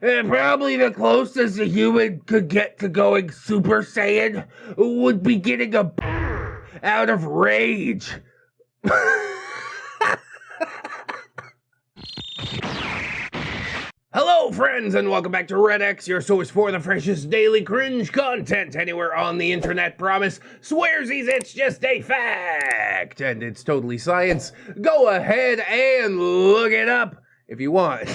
Probably the closest a human could get to going Super Saiyan would be getting a out of rage. Hello, friends, and welcome back to ReddX, your source for the freshest daily cringe content anywhere on the internet. Promise, swearsies, it's just a fact, and it's totally science. Go ahead and look it up if you want.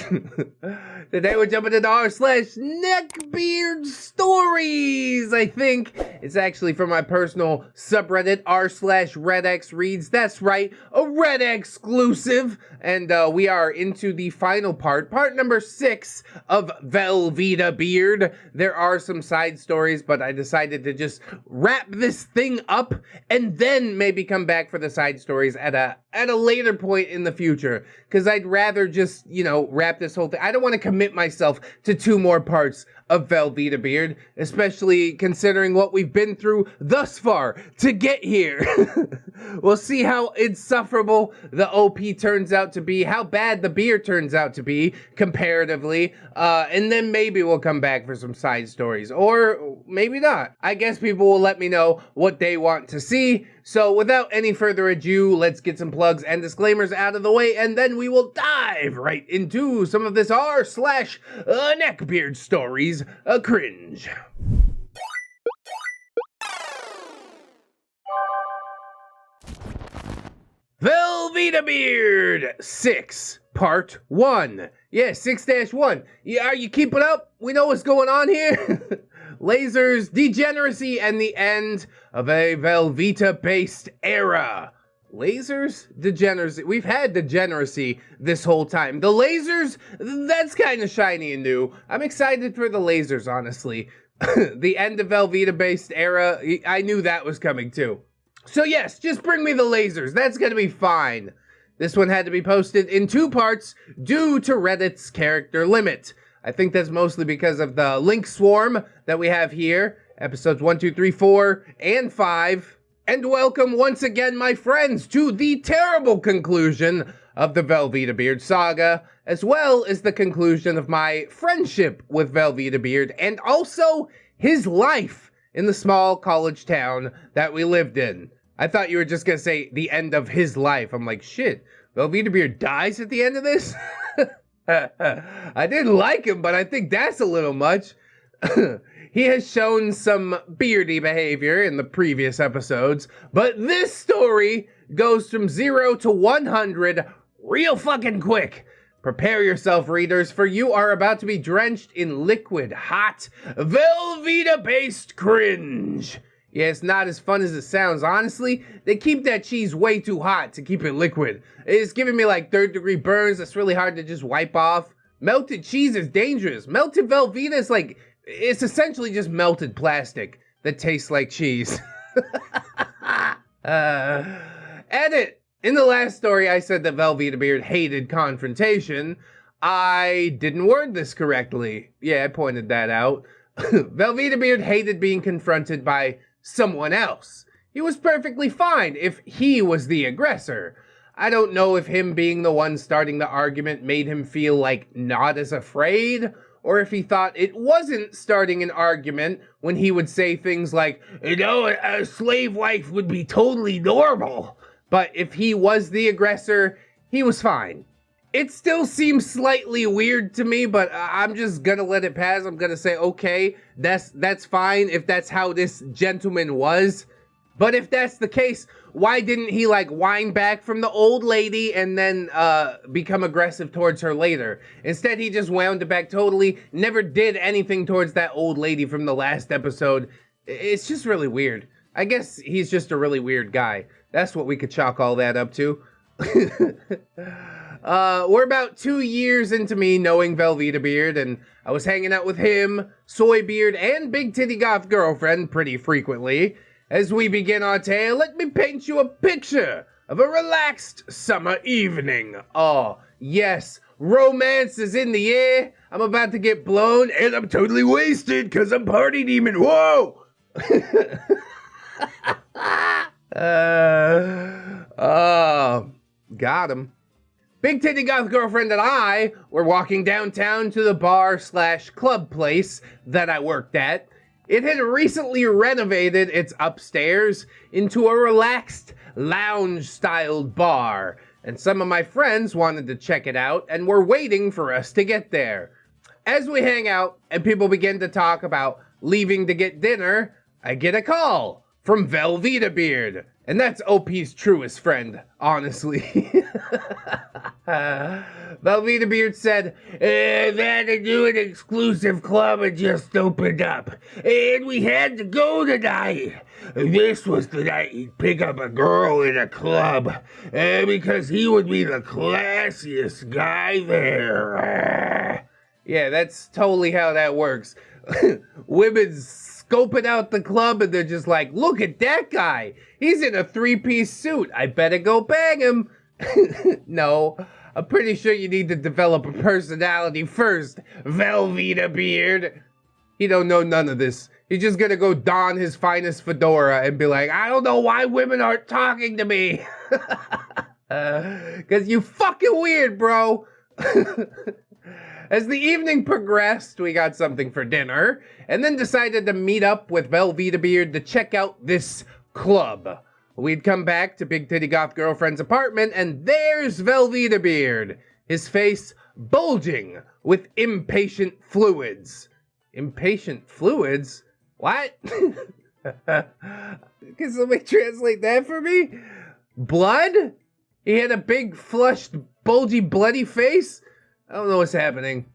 Today we're jumping into r/NeckbeardStories. I think it's actually from my personal subreddit, r/ReddX reads. That's right, a Reddit exclusive. And we are into the final part number 6 of Velveetabeard. There are some side stories, but I decided to just wrap this thing up and then maybe come back for the side stories at a later point in the future. Because I'd rather just, wrap this whole thing. I don't want to commit myself to 2 more parts of Velveetabeard, especially considering what we've been through thus far to get here. We'll see how insufferable the OP turns out to be, how bad the beard turns out to be, comparatively, and then maybe we'll come back for some side stories, or maybe not. I guess people will let me know what they want to see. So without any further ado, let's get some plugs and disclaimers out of the way, and then we will dive right into some of this r/NeckbeardStories cringe. Velveetabeard 6, Part 1. Yeah, 6-1. Yeah, are you keeping up? We know what's going on here. Lasers, degeneracy, and the end of a Velveeta-based era. Lasers? Degeneracy. We've had degeneracy this whole time. The lasers? That's kind of shiny and new. I'm excited for the lasers, honestly. The end of Velveeta-based era, I knew that was coming too. So yes, just bring me the lasers. That's gonna be fine. This one had to be posted in 2 parts due to Reddit's character limit. I think that's mostly because of the link swarm that we have here. Episodes 1, 2, 3, 4, and 5. And welcome once again, my friends, to the terrible conclusion of the Velveetabeard saga, as well as the conclusion of my friendship with Velveetabeard, and also his life in the small college town that we lived in. I thought you were just gonna say the end of his life. I'm like, shit, Velveetabeard dies at the end of this? I didn't like him, but I think that's a little much. He has shown some beardy behavior in the previous episodes, but this story goes from 0 to 100 real fucking quick. Prepare yourself, readers, for you are about to be drenched in liquid, hot, Velveeta-based cringe. Yeah, it's not as fun as it sounds, honestly. They keep that cheese way too hot to keep it liquid. It's giving me like 3rd-degree burns that's really hard to just wipe off. Melted cheese is dangerous. Melted Velveeta is like, it's essentially just melted plastic that tastes like cheese. Edit! In the last story, I said that Velveetabeard hated confrontation. I didn't word this correctly. Yeah, I pointed that out. Velveetabeard hated being confronted by someone else. He was perfectly fine if he was the aggressor. I don't know if him being the one starting the argument made him feel like not as afraid, or if he thought it wasn't starting an argument when he would say things like, a slave life would be totally normal. But if he was the aggressor, he was fine. It still seems slightly weird to me, but I'm just gonna let it pass. I'm gonna say, okay, that's fine if that's how this gentleman was. But if that's the case, why didn't he like whine back from the old lady and then become aggressive towards her later? Instead, he just wound it back totally, never did anything towards that old lady from the last episode. It's just really weird. I guess he's just a really weird guy. That's what we could chalk all that up to. We're about 2 years into me knowing Velveetabeard, and I was hanging out with him, Soybeard, and Big Titty Goth Girlfriend pretty frequently. As we begin our tale, let me paint you a picture of a relaxed summer evening. Oh, yes, romance is in the air. I'm about to get blown, and I'm totally wasted because I'm party demon. Whoa! Got him. Big Titty Goth Girlfriend and I were walking downtown to the bar/club place that I worked at. It had recently renovated its upstairs into a relaxed, lounge-styled bar, and some of my friends wanted to check it out and were waiting for us to get there. As we hang out and people begin to talk about leaving to get dinner, I get a call from Velveetabeard. And that's OP's truest friend, honestly. Velveetabeard said, that a new and exclusive club had just opened up, and we had to go tonight. This was the night he'd pick up a girl in a club, because he would be the classiest guy there. Yeah, that's totally how that works. Women's scoping out the club and they're just like, look at that guy. He's in a 3-piece suit. I better go bang him. No, I'm pretty sure you need to develop a personality first, Velveetabeard. He don't know none of this. He's just gonna go don his finest fedora and be like, I don't know why women aren't talking to me. Cause you fucking weird, bro. As the evening progressed, we got something for dinner, and then decided to meet up with Velveetabeard to check out this club. We'd come back to Big Titty Goth Girlfriend's apartment, and there's Velveetabeard, his face bulging with impatient fluids. Impatient fluids? What? Can somebody translate that for me? Blood? He had a big, flushed, bulgy, bloody face? I don't know what's happening.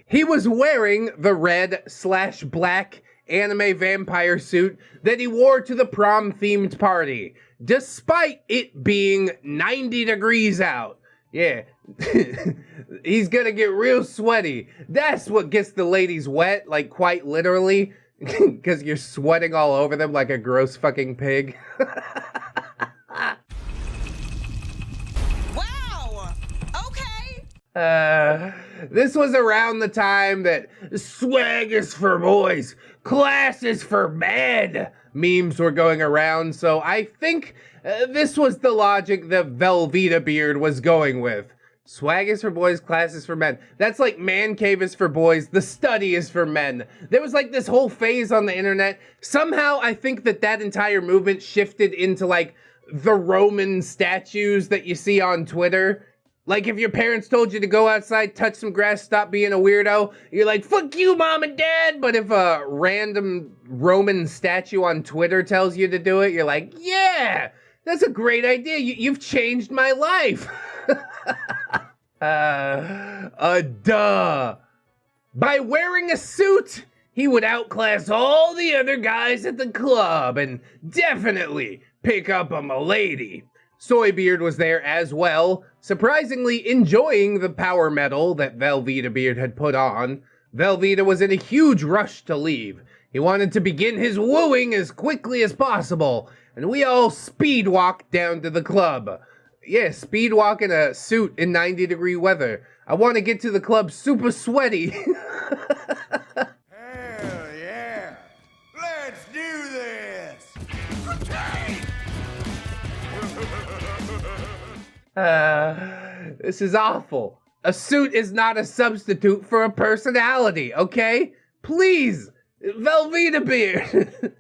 He was wearing the red/black anime vampire suit that he wore to the prom-themed party, despite it being 90 degrees out. Yeah, he's gonna get real sweaty. That's what gets the ladies wet, like quite literally, because you're sweating all over them like a gross fucking pig. This was around the time that swag is for boys, class is for men memes were going around, so I think this was the logic that Velveetabeard was going with. Swag is for boys, class is for men. That's like man cave is for boys, the study is for men. There was like this whole phase on the internet. Somehow I think that entire movement shifted into like the Roman statues that you see on Twitter. Like, if your parents told you to go outside, touch some grass, stop being a weirdo, you're like, fuck you, mom and dad. But if a random Roman statue on Twitter tells you to do it, you're like, yeah, that's a great idea. You've changed my life. Duh. By wearing a suit, he would outclass all the other guys at the club and definitely pick up a milady. Soybeard was there as well, surprisingly enjoying the power metal that Velveetabeard had put on. Velveeta was in a huge rush to leave. He wanted to begin his wooing as quickly as possible, and we all speed walked down to the club. Yeah, speed walk in a suit in 90-degree weather. I want to get to the club super sweaty. Hell yeah! Let's do this! This is awful. A suit is not a substitute for a personality, okay? Please, Velveetabeard.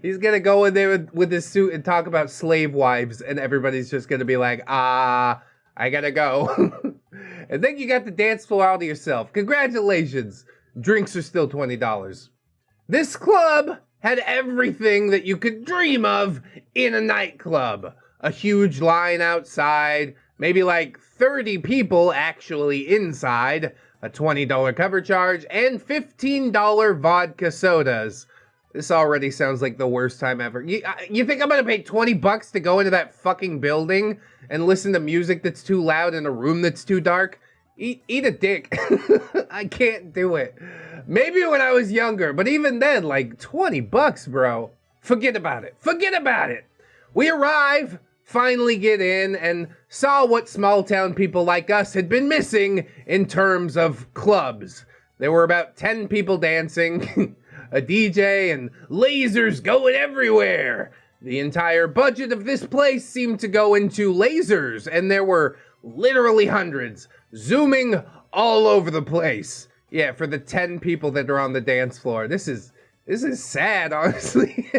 He's gonna go in there with his suit and talk about slave wives, and everybody's just gonna be like, I gotta go. And then you got the dance floor all to yourself. Congratulations. Drinks are still $20. This club had everything that you could dream of in a nightclub. A huge line outside, maybe like 30 people actually inside, a $20 cover charge, and $15 vodka sodas. This already sounds like the worst time ever. You think I'm gonna pay 20 bucks to go into that fucking building and listen to music that's too loud in a room that's too dark? Eat a dick. I can't do it. Maybe when I was younger, but even then, like 20 bucks, bro. Forget about it. Forget about it. We arrive, finally get in, and saw what small town people like us had been missing in terms of clubs. There were about 10 people dancing, a DJ, and lasers going everywhere. The entire budget of this place seemed to go into lasers, and there were literally hundreds, zooming all over the place. Yeah, for the 10 people that are on the dance floor. This is sad, honestly.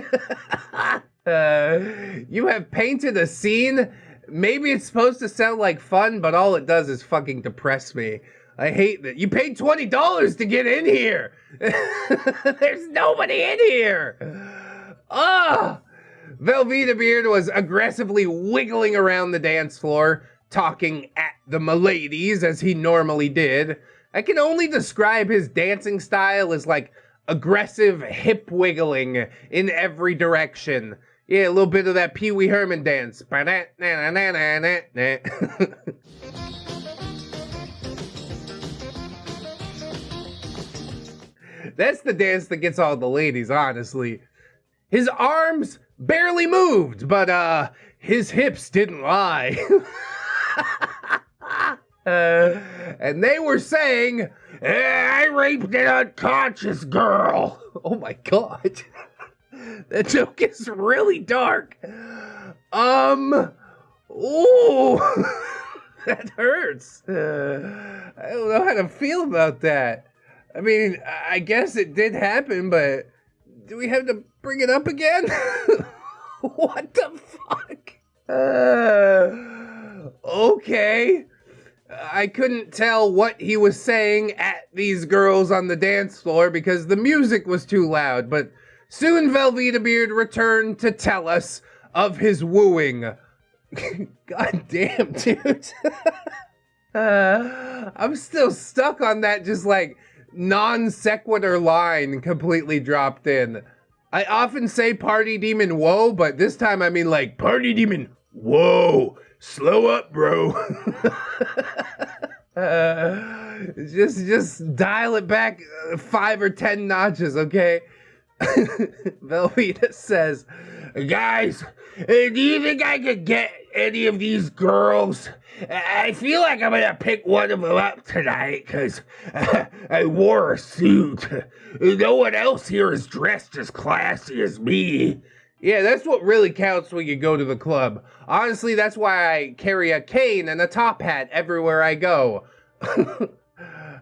You have painted a scene. Maybe it's supposed to sound like fun, but all it does is fucking depress me. I hate that. You paid $20 to get in here. There's nobody in here. Ah! Velveetabeard was aggressively wiggling around the dance floor, talking at the miladies as he normally did. I can only describe his dancing style as like aggressive hip wiggling in every direction. Yeah, a little bit of that Pee Wee Herman dance. That's the dance that gets all the ladies, honestly. His arms barely moved, but his hips didn't lie. And they were saying, I raped an unconscious girl. Oh my god. That joke is really dark. Ooh. That hurts. I don't know how to feel about that. I mean, I guess it did happen, but do we have to bring it up again? What the fuck? Okay. I couldn't tell what he was saying at these girls on the dance floor because the music was too loud, but soon Velveetabeard returned to tell us of his wooing. God damn, dude. I'm still stuck on that just like non sequitur line completely dropped in. I often say party demon whoa, but this time I mean like party demon whoa. Slow up, bro. Just dial it back 5 or 10 notches, okay? Velveeta says, guys, do you think I could get any of these girls? I feel like I'm gonna pick one of them up tonight because I wore a suit. No one else here is dressed as classy as me. Yeah, that's what really counts when you go to the club. Honestly, that's why I carry a cane and a top hat everywhere I go.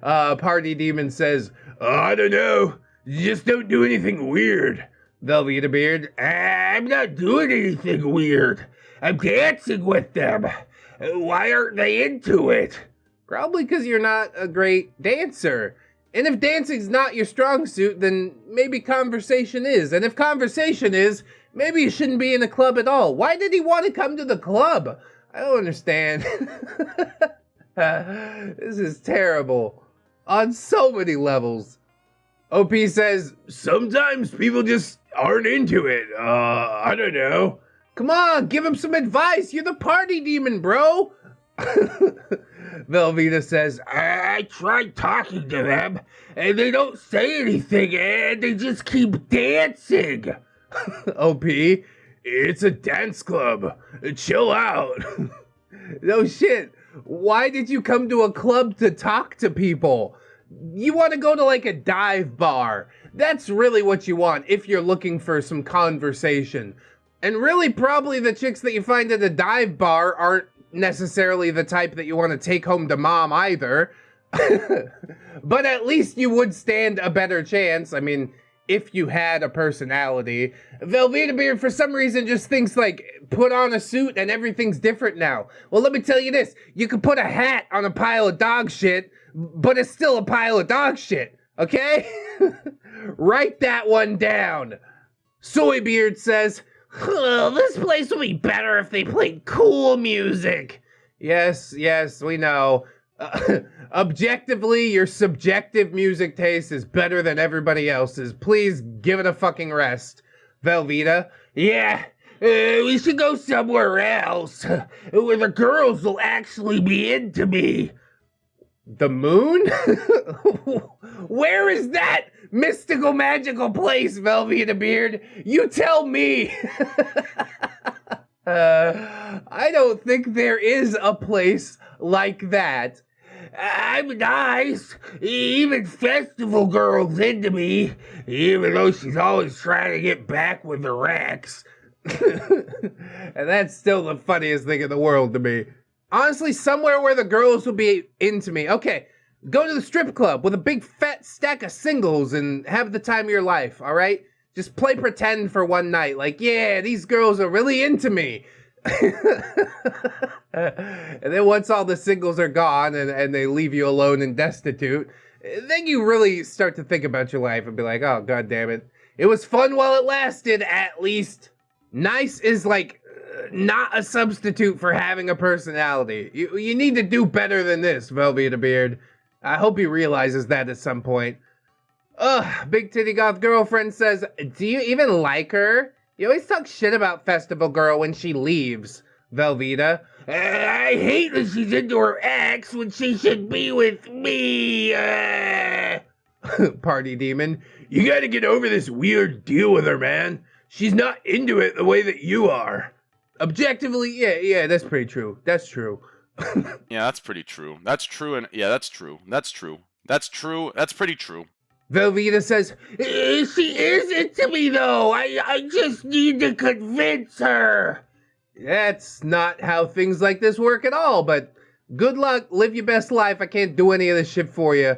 Party Demon says, I don't know. Just don't do anything weird. Velveetabeard, I'm not doing anything weird. I'm dancing with them. Why aren't they into it? Probably because you're not a great dancer. And if dancing's not your strong suit, then maybe conversation is. And if conversation is, maybe you shouldn't be in a club at all. Why did he want to come to the club? I don't understand. This is terrible. On so many levels. OP says, sometimes people just aren't into it. I don't know. Come on, give him some advice. You're the party demon, bro. Velveeta says, I tried talking to them, and they don't say anything, and they just keep dancing. OP, it's a dance club. Chill out. No shit. Why did you come to a club to talk to people? You want to go to like a dive bar. That's really what you want if you're looking for some conversation. And really probably the chicks that you find at a dive bar aren't necessarily the type that you want to take home to mom either. But at least you would stand a better chance. I mean, if you had a personality. Velveetabeard for some reason just thinks like, put on a suit and everything's different now. Well, let me tell you this. You could put a hat on a pile of dog shit, but it's still a pile of dog shit, okay? Write that one down. Soybeard says, oh, this place would be better if they played cool music. Yes, we know. Objectively, your subjective music taste is better than everybody else's. Please give it a fucking rest. Velveeta, yeah, we should go somewhere else where the girls will actually be into me. The moon? Where is that mystical, magical place, Velveetabeard? You tell me. I don't think there is a place like that. I'm nice. Even festival girl's into me, even though she's always trying to get back with the Rex. And that's still the funniest thing in the world to me. Honestly, somewhere where the girls will be into me. Okay, go to the strip club with a big fat stack of singles and have the time of your life, all right? Just play pretend for one night. Like, yeah, these girls are really into me. And then once all the singles are gone and they leave you alone and destitute, then you really start to think about your life and be like, oh, God damn it. It was fun while it lasted, at least. Nice is like not a substitute for having a personality. You need to do better than this, Velveetabeard. I hope he realizes that at some point. Ugh, Big Titty Goth Girlfriend says, do you even like her? You always talk shit about Festival Girl when she leaves, Velveeta. I hate that she's into her ex when she should be with me. Party Demon, you gotta get over this weird deal with her, man. She's not into it the way that you are. Objectively, yeah, that's pretty true. That's true. Yeah, that's pretty true. That's true, and yeah, that's true. That's true. That's true. That's pretty true. Velveeta says, she is into me, though. I just need to convince her. That's not how things like this work at all, but good luck. Live your best life. I can't do any of this shit for you.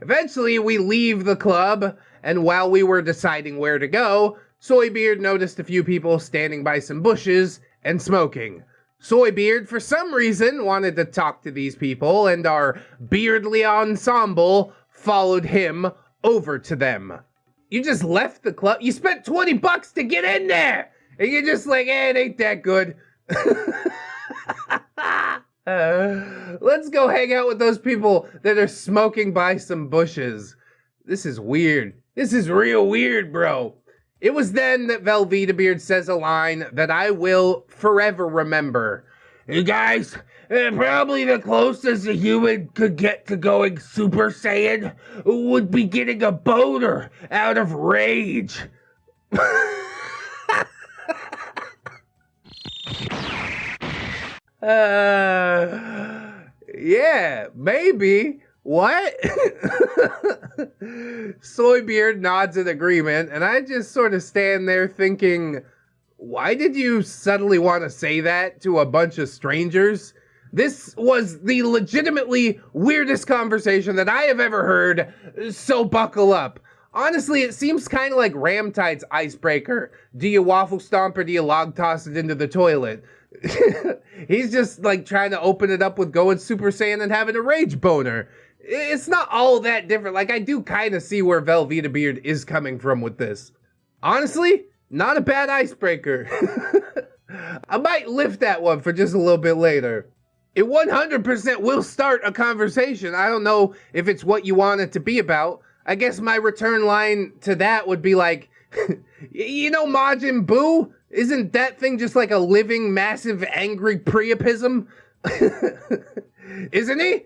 Eventually, we leave the club, and while we were deciding where to go, Soybeard noticed a few people standing by some bushes and smoking. Soybeard, for some reason, wanted to talk to these people, and our beardly ensemble followed him over to them. You just left the club? You spent $20 to get in there! And you're just like, it ain't that good. Let's go hang out with those people that are smoking by some bushes. This is weird. This is real weird, bro. It was then that Velveetabeard says a line that I will forever remember. Hey guys, probably the closest a human could get to going Super Saiyan would be getting a boner out of rage. Yeah, maybe. What? Soybeard nods in agreement, and I just sort of stand there thinking, why did you suddenly want to say that to a bunch of strangers? This was the legitimately weirdest conversation that I have ever heard, so buckle up. Honestly, it seems kind of like Ramtide's icebreaker. Do you waffle stomp or do you log toss it into the toilet? He's just like trying to open it up with going Super Saiyan and having a rage boner. It's not all that different. Like, I do kind of see where Velveetabeard is coming from with this. Honestly, not a bad icebreaker. I might lift that one for just a little bit later. It 100% will start a conversation. I don't know if it's what you want it to be about. I guess my return line to that would be like, you know Majin Buu? Isn't that thing just like a living, massive, angry priapism? Isn't he?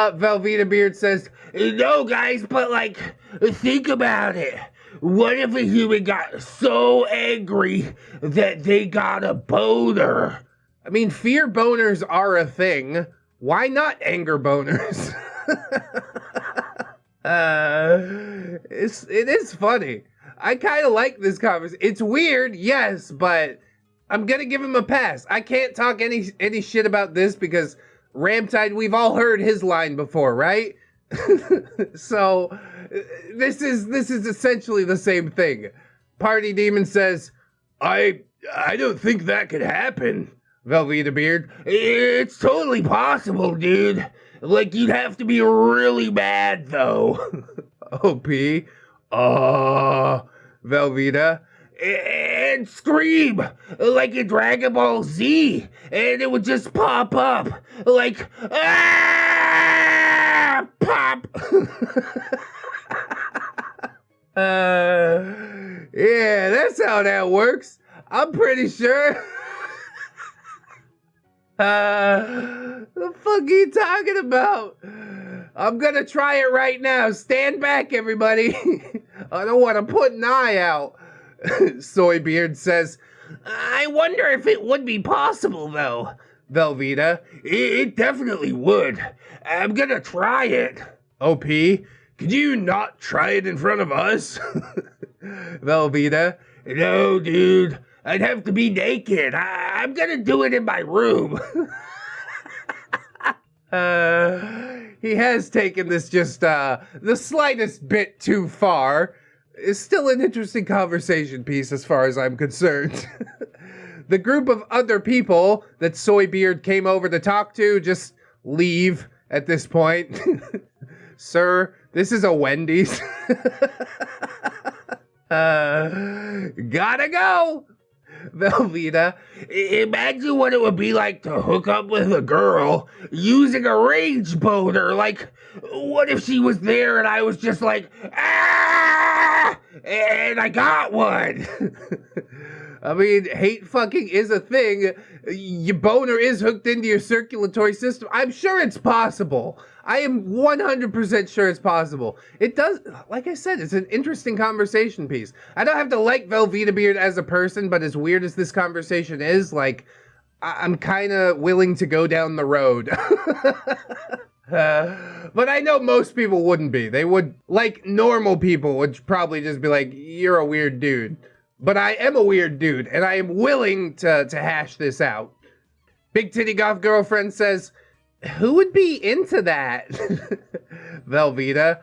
Velveetabeard says, no guys, but like, think about it. What if a human got so angry that they got a boner? I mean, fear boners are a thing. Why not anger boners? It is funny. I kind of like this conversation. It's weird, yes, but I'm gonna give him a pass. I can't talk any shit about this because Ramtide, we've all heard his line before, right? So this is essentially the same thing. Party Demon says, I don't think that could happen. Velveetabeard, it's totally possible, dude. Like, you'd have to be really mad, though. OP. Velveeta. And scream like in Dragon Ball Z. And it would just pop up. Like, ah! Pop! Yeah, that's how that works. I'm pretty sure. The fuck are you talking about? I'm gonna try it right now. Stand back, everybody. I don't want to put an eye out. Soybeard says, I wonder if it would be possible, though. Velveeta, it definitely would. I'm gonna try it. OP, could you not try it in front of us? Velveeta, no, dude. I'd have to be naked. I'm gonna do it in my room. He has taken this just the slightest bit too far. It's still an interesting conversation piece as far as I'm concerned. The group of other people that Soybeard came over to talk to just leave at this point. Sir, this is a Wendy's. Gotta go. Velveeta, imagine what it would be like to hook up with a girl using a rage boner. Like, what if she was there and I was just like, ah, and I got one. I mean, hate fucking is a thing. Your boner is hooked into your circulatory system. I'm sure it's possible. I am 100% sure it's possible. It does, like I said, it's an interesting conversation piece. I don't have to like Velveetabeard as a person, but as weird as this conversation is, like, I'm kind of willing to go down the road. But I know most people wouldn't be. They would, like normal people, would probably just be like, you're a weird dude. But I am a weird dude, and I am willing to hash this out. Big Titty Goth Girlfriend says, who would be into that? Velveeta,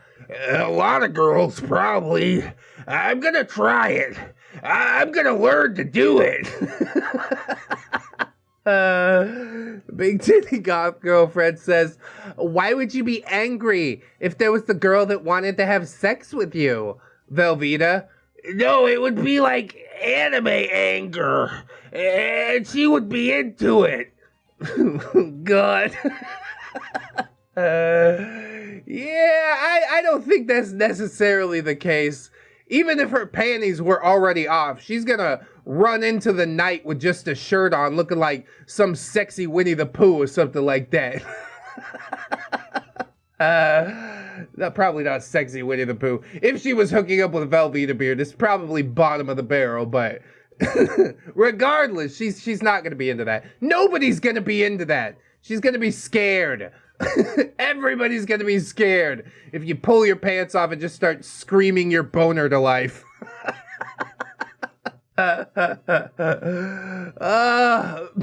a lot of girls, probably. I'm gonna try it. I'm gonna learn to do it. Big Titty Goth Girlfriend says, why would you be angry if there was the girl that wanted to have sex with you? Velveeta, no, it would be like anime anger, and she would be into it. God. Yeah, I don't think that's necessarily the case. Even if her panties were already off, she's gonna run into the night with just a shirt on, looking like some sexy Winnie the Pooh or something like that. Probably not sexy Winnie the Pooh. If she was hooking up with Velveetabeard, it's probably bottom of the barrel, but regardless, she's not gonna be into that. Nobody's gonna be into that. She's gonna be scared. Everybody's gonna be scared if you pull your pants off and just start screaming your boner to life.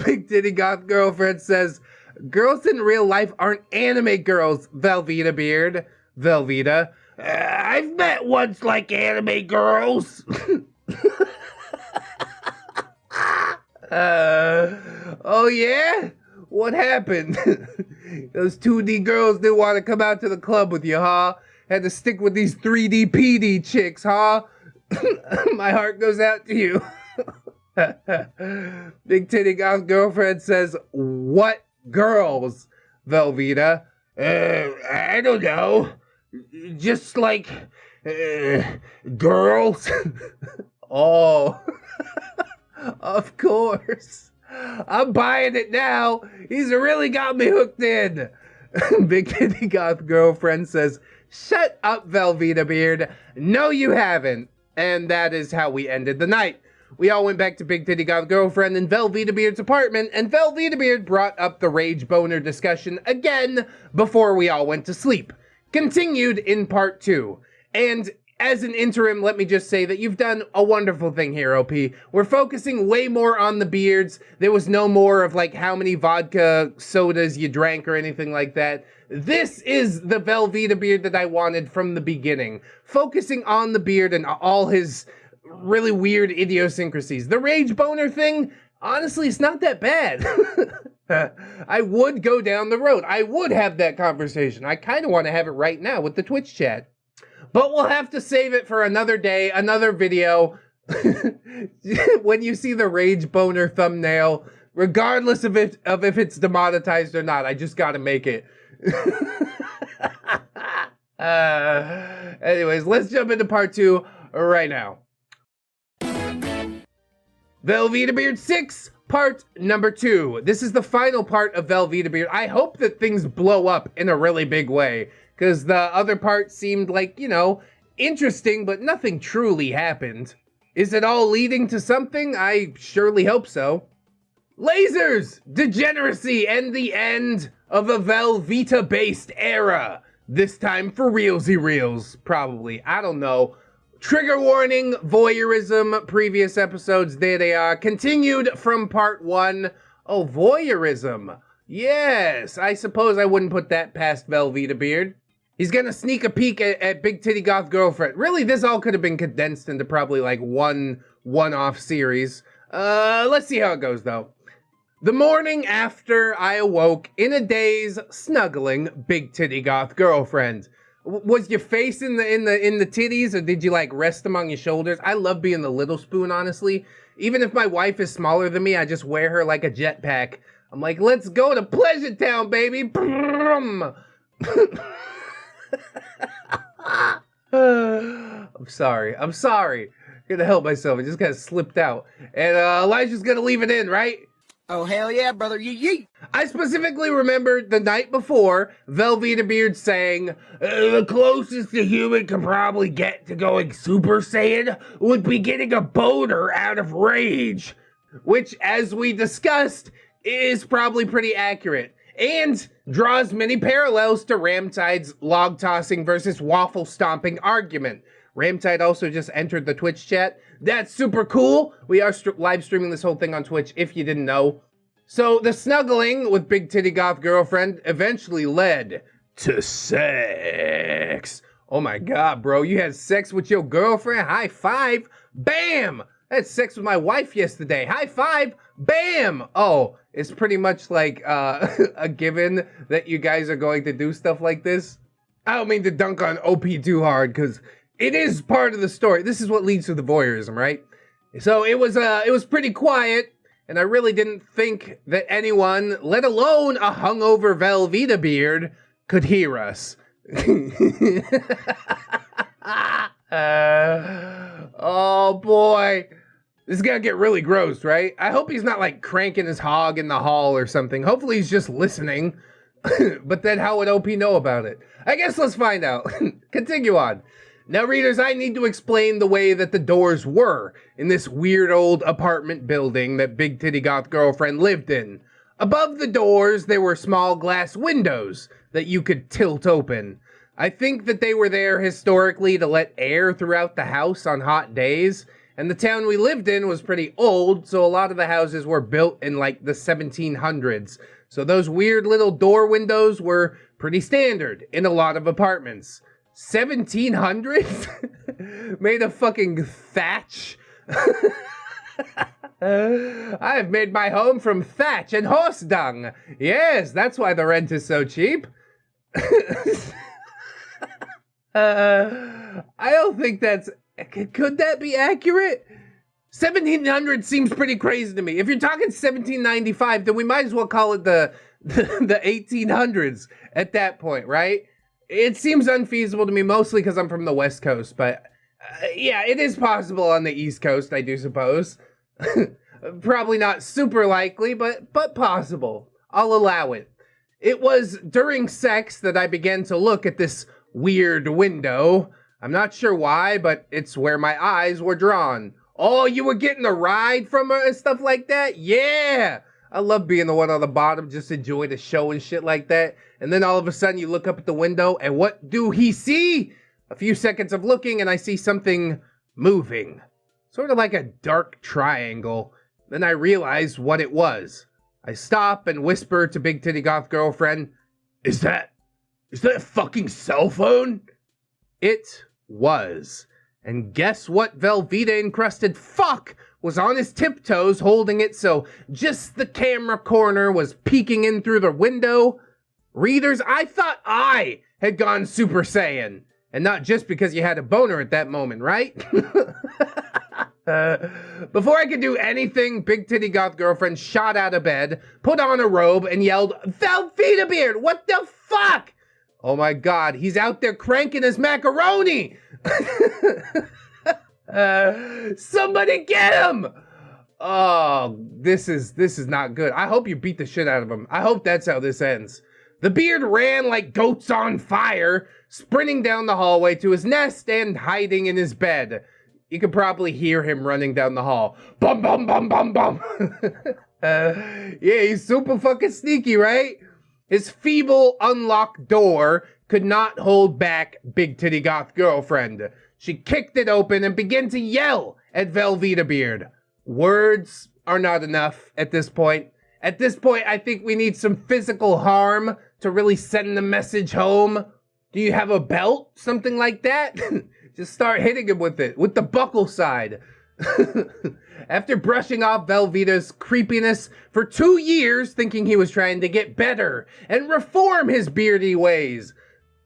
Big Titty Goth Girlfriend says, girls in real life aren't anime girls, Velveetabeard. Velveeta, I've met ones like anime girls. Oh yeah? What happened? Those 2D girls didn't want to come out to the club with you, huh? Had to stick with these 3D PD chicks, huh? My heart goes out to you. Big Titty Goth Girlfriend says, what girls, Velveeta? I don't know. Just like, girls? Oh, of course. I'm buying it now. He's really got me hooked in. Big Titty Goth Girlfriend says, shut up, Velveetabeard. No, you haven't. And that is how we ended the night. We all went back to Big Titty Goth Girlfriend in Velveetabeard's apartment, and Velveetabeard brought up the rage boner discussion again before we all went to sleep. Continued in part 2. And as an interim, let me just say that you've done a wonderful thing here, OP. We're focusing way more on the beards. There was no more of like how many vodka sodas you drank or anything like that. This is the Velveetabeard that I wanted from the beginning. Focusing on the beard and all his really weird idiosyncrasies. The rage boner thing, honestly, it's not that bad. I would go down the road. I would have that conversation. I kind of want to have it right now with the Twitch chat. But we'll have to save it for another day, another video. When you see the rage boner thumbnail, regardless of if it's demonetized or not, I just gotta make it. Anyways, let's jump into part 2 right now. Velveetabeard 6, part number 2. This is the final part of Velveetabeard. I hope that things blow up in a really big way, because the other part seemed like, you know, interesting, but nothing truly happened. Is it all leading to something? I surely hope so. Lasers, degeneracy, and the end of a Velveeta-based era. This time for realsy reals, probably. I don't know. Trigger warning, voyeurism, previous episodes, there they are. Continued from part 1. Oh, voyeurism. Yes, I suppose I wouldn't put that past Velveetabeard. He's gonna sneak a peek at Big Titty Goth Girlfriend. Really, this all could have been condensed into probably like one-off series. Let's see how it goes, though. The morning after I awoke, in a daze, snuggling Big Titty Goth Girlfriend. Was your face in the titties, or did you like rest them on your shoulders? I love being the little spoon, honestly. Even if my wife is smaller than me, I just wear her like a jetpack. I'm like, let's go to Pleasure Town, baby. I'm sorry. I'm gonna help myself. I just kind of slipped out. And Elijah's gonna leave it in, right? Oh, hell yeah, brother. Yeet. I specifically remembered the night before, Velveetabeard saying, the closest a human could probably get to going Super Saiyan would be getting a boner out of rage. Which, as we discussed, is probably pretty accurate. And draws many parallels to Ramtide's log tossing versus waffle stomping argument. Ramtide also just entered the Twitch chat. That's super cool. We are live streaming this whole thing on Twitch, if you didn't know. So the snuggling with Big Titty Goth Girlfriend eventually led to sex. Oh my god, bro. You had sex with your girlfriend? High five. Bam! I had sex with my wife yesterday. High five. Bam! Oh, it's pretty much like a given that you guys are going to do stuff like this. I don't mean to dunk on OP too hard, because it is part of the story. This is what leads to the voyeurism, right? So it was pretty quiet, and I really didn't think that anyone, let alone a hungover Velveetabeard, could hear us. Oh boy. This is gonna get really gross, right? I hope he's not like cranking his hog in the hall or something. Hopefully he's just listening. But then how would OP know about it? I guess let's find out. Continue on. Now, readers, I need to explain the way that the doors were in this weird old apartment building that Big Titty Goth Girlfriend lived in. Above the doors, there were small glass windows that you could tilt open. I think that they were there historically to let air throughout the house on hot days, and the town we lived in was pretty old, so a lot of the houses were built in like the 1700s. So those weird little door windows were pretty standard in a lot of apartments. 1700s? Made of fucking thatch? I have made my home from thatch and horse dung. Yes, that's why the rent is so cheap. I don't think that's... Could that be accurate? 1700 seems pretty crazy to me. If you're talking 1795, then we might as well call it the 1800s at that point, right? It seems unfeasible to me, mostly because I'm from the West Coast, but yeah, it is possible on the East Coast, I do suppose. Probably not super likely, but possible. I'll allow it. It was during sex that I began to look at this weird window. I'm not sure why, but it's where my eyes were drawn. Oh, you were getting a ride from her and stuff like that? Yeah! I love being the one on the bottom, just enjoying the show and shit like that. And then all of a sudden you look up at the window, and what do he see? A few seconds of looking, and I see something moving. Sort of like a dark triangle. Then I realize what it was. I stop and whisper to Big Titty Goth Girlfriend, Is that a fucking cell phone? It was. And guess what Velveeta-encrusted fuck was on his tiptoes holding it so just the camera corner was peeking in through the window? Readers, I thought I had gone Super Saiyan. And not just because you had a boner at that moment, right? Before I could do anything, Big Titty Goth Girlfriend shot out of bed, put on a robe, and yelled, Velveetabeard, what the fuck? Oh my god, he's out there cranking his macaroni! Somebody get him! Oh, this is not good. I hope you beat the shit out of him. I hope that's how this ends. The beard ran like goats on fire, sprinting down the hallway to his nest and hiding in his bed. You could probably hear him running down the hall. Bum, bum, bum, bum, bum. Yeah, he's super fucking sneaky, right? His feeble, unlocked door could not hold back Big Titty Goth Girlfriend. She kicked it open and began to yell at Velveetabeard. Words are not enough at this point. At this point, I think we need some physical harm to really send the message home. Do you have a belt? Something like that? Just start hitting him with it, with the buckle side. After brushing off Velveeta's creepiness for 2 years, thinking he was trying to get better and reform his beardy ways,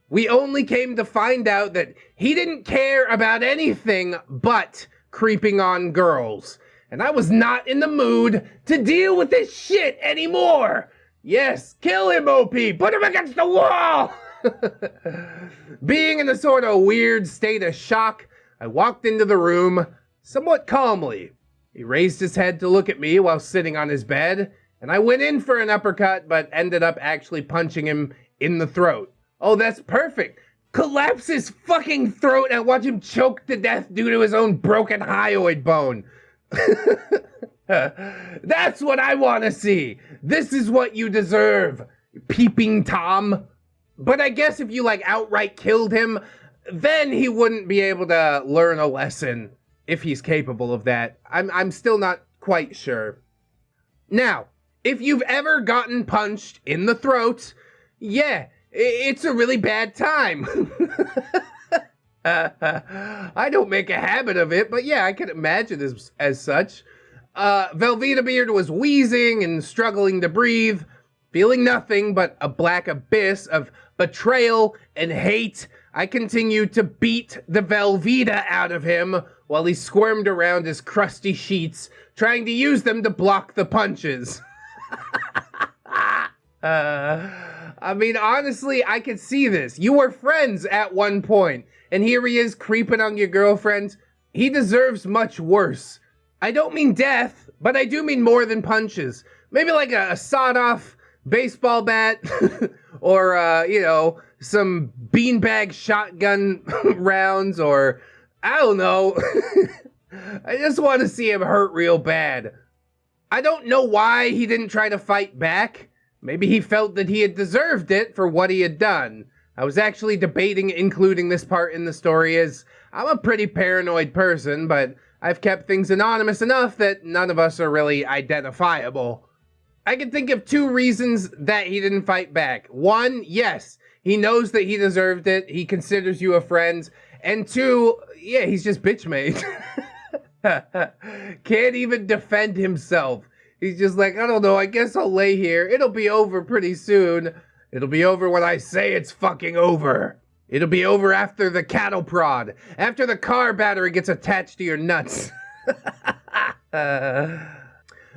we only came to find out that he didn't care about anything but creeping on girls. And I was not in the mood to deal with this shit anymore. Yes, kill him, OP. Put him against the wall. Being in a sort of weird state of shock, I walked into the room somewhat calmly. He raised his head to look at me while sitting on his bed, and I went in for an uppercut, but ended up actually punching him in the throat. Oh, that's perfect. Collapse his fucking throat and watch him choke to death due to his own broken hyoid bone. That's what I want to see. This is what you deserve, peeping Tom. But I guess if you outright killed him, then he wouldn't be able to learn a lesson if he's capable of that. I'm still not quite sure. Now, if you've ever gotten punched in the throat, yeah, it's a really bad time. I don't make a habit of it, but yeah, I can imagine as such. Velveetabeard was wheezing and struggling to breathe, feeling nothing but a black abyss of betrayal and hate. I continued to beat the Velveeta out of him while he squirmed around his crusty sheets, trying to use them to block the punches. I mean, honestly, I could see this. You were friends at one point, and here he is creeping on your girlfriend. He deserves much worse. I don't mean death, but I do mean more than punches. Maybe like a sawed-off baseball bat, or, some beanbag shotgun rounds, or, I don't know. I just want to see him hurt real bad. I don't know why he didn't try to fight back. Maybe he felt that he had deserved it for what he had done. I was actually debating including this part in the story, as I'm a pretty paranoid person, but I've kept things anonymous enough that none of us are really identifiable. I can think of 2 reasons that he didn't fight back. 1, yes, he knows that he deserved it. He considers you a friend. And 2, yeah, he's just bitch made. Can't even defend himself. He's just like, I don't know, I guess I'll lay here. It'll be over pretty soon. It'll be over when I say it's fucking over. It'll be over after the cattle prod. After the car battery gets attached to your nuts.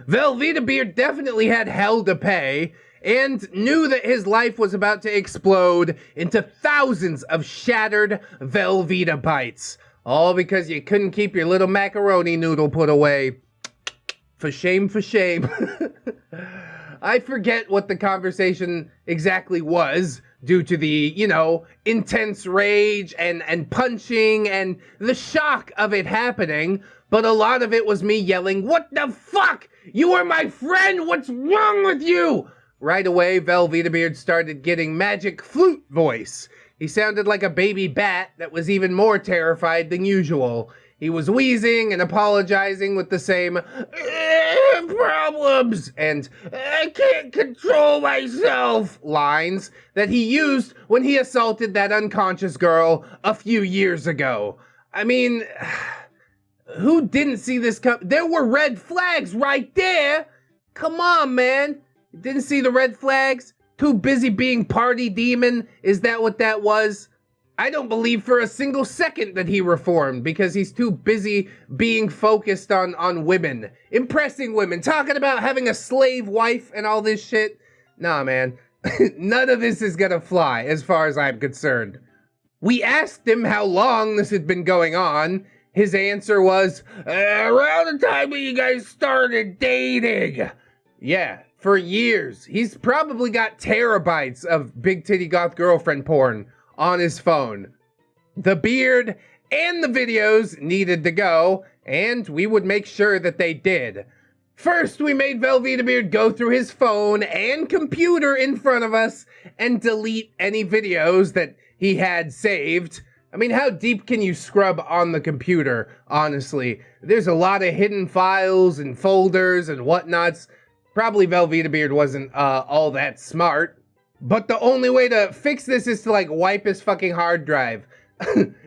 Velveetabeard definitely had hell to pay, and knew that his life was about to explode into thousands of shattered Velveeta bites. All because you couldn't keep your little macaroni noodle put away. For shame, for shame. I forget what the conversation exactly was, due to the, intense rage and punching and the shock of it happening, but a lot of it was me yelling, "What the fuck? You are my friend! What's wrong with you?" Right away, Velveetabeard started getting magic flute voice. He sounded like a baby bat that was even more terrified than usual. He was wheezing and apologizing with the same problems and "I can't control myself" lines that he used when he assaulted that unconscious girl a few years ago. I mean, who didn't see this come? There were red flags right there. Come on, man. You didn't see the red flags? Too busy being party demon? Is that what that was? I don't believe for a single second that he reformed, because he's too busy being focused on women, impressing women, talking about having a slave wife and all this shit. Nah, man. None of this is gonna fly, as far as I'm concerned. We asked him how long this had been going on. His answer was, around the time when you guys started dating. Yeah, for years. He's probably got terabytes of big titty goth girlfriend porn on his phone. The beard and the videos needed to go, and we would make sure that they did. First, we made Velveetabeard go through his phone and computer in front of us and delete any videos that he had saved. I mean, how deep can you scrub on the computer, honestly? There's a lot of hidden files and folders and whatnots. Probably Velveetabeard wasn't all that smart. But the only way to fix this is to, like, wipe his fucking hard drive.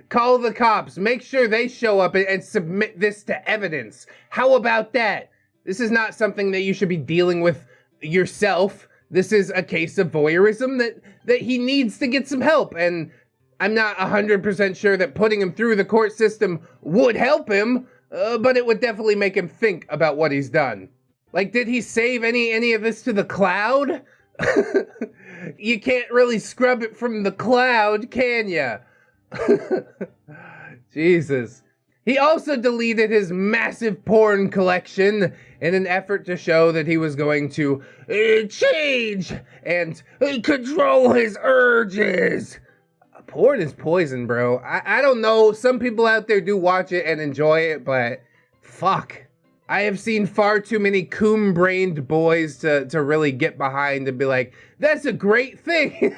Call the cops. Make sure they show up and submit this to evidence. How about that? This is not something that you should be dealing with yourself. This is a case of voyeurism that he needs to get some help. And I'm not 100% sure that putting him through the court system would help him, but it would definitely make him think about what he's done. Like, did he save any of this to the cloud? You can't really scrub it from the cloud, can ya? Jesus. He also deleted his massive porn collection in an effort to show that he was going to change and control his urges. Porn is poison, bro. I don't know. Some people out there do watch it and enjoy it, but fuck. I have seen far too many coon-brained boys to really get behind and be like, that's a great thing.